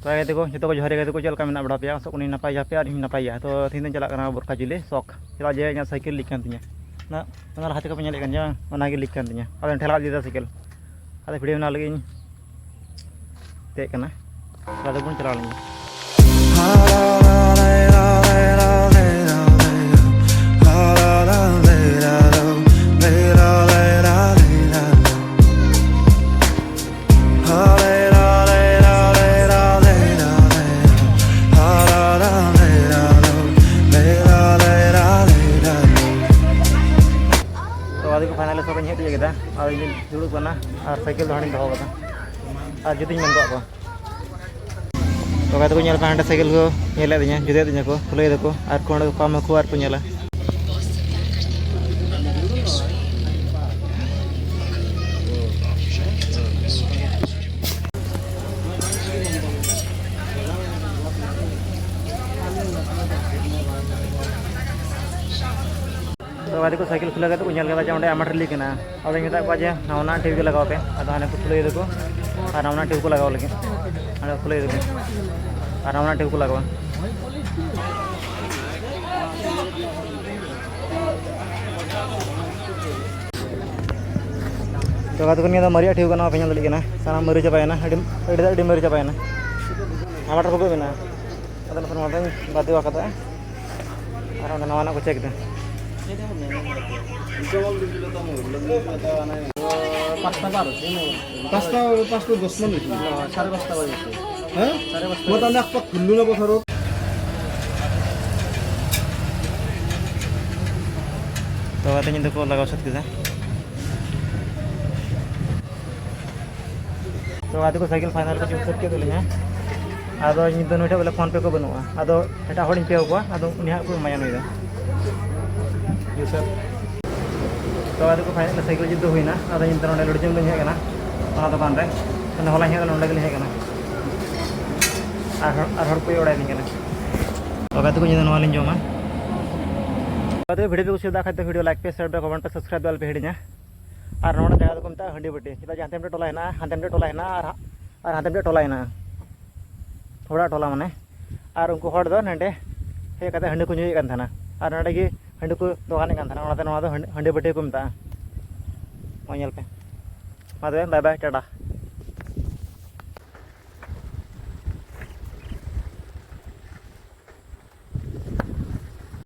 तो आगे देखो जो को जोहारे को चलका मेना बड़ा पे सब उनी नपाय जापे और नपाय तो तीन चला करना बरका जिले शौक चला जे इन साइकिल लिख तिया ना लहा तक पे गे लिख तिया अब ठेला दीदा साइकिल अब भिडियो बना लगे तेजना अब बन चला फाइनल सब हेज किया और दुड़ूबना और साइकिल हाड़ी दो और जुदी मन को तो कहते को हाँ साइकिल को दिया जुदे दिया को खुले को और को पाम को और को तो आदि को साइकिल खुला को अंडे आमा ट्रिली अब मत को नवना टीवी लगा पे अब हाँ को खुले को और नवना टीवी को लगा लगे हाँ खुले को और नवना टीवी को लगा तो कहते को मरिया टीवी को पे दलना साना मरी चाबाना मरी चाबाना आमाटर को बना बाध्य और नवाना को चेक तो आते को लगा सकते तो आते को साइकिल फाइनल को चुप के दिल्ली अब नुटे बोले फोन पे को बनूआ अब एट हड़ पे को उन्हें को माया नुई तो आदि को फाइनल साइकिल जुद्ध हुईना अब ना लड़जम दिन हेकना दुकान रे हला हेकना गेल हेकना और को ओड़ा दी तो आदि को लिंग जमा तो भिडियो को कुछ खाते भिडियो लाइक पे शेयर पे कमेंट पे सब्सक्राइब वाल पे हिड़िया और नोड़ा जगह को मत हंडी बटी चेदा हाते टोला है हाते टोला है और हाते टोला है थोड़ा टोला माने और उनको हड़ दो नंडे हे कते हंडी को नुई थाना और नंडे गी हंडी को दुकान थाना हंडी बटी को मत पे बाय बाय टाटा।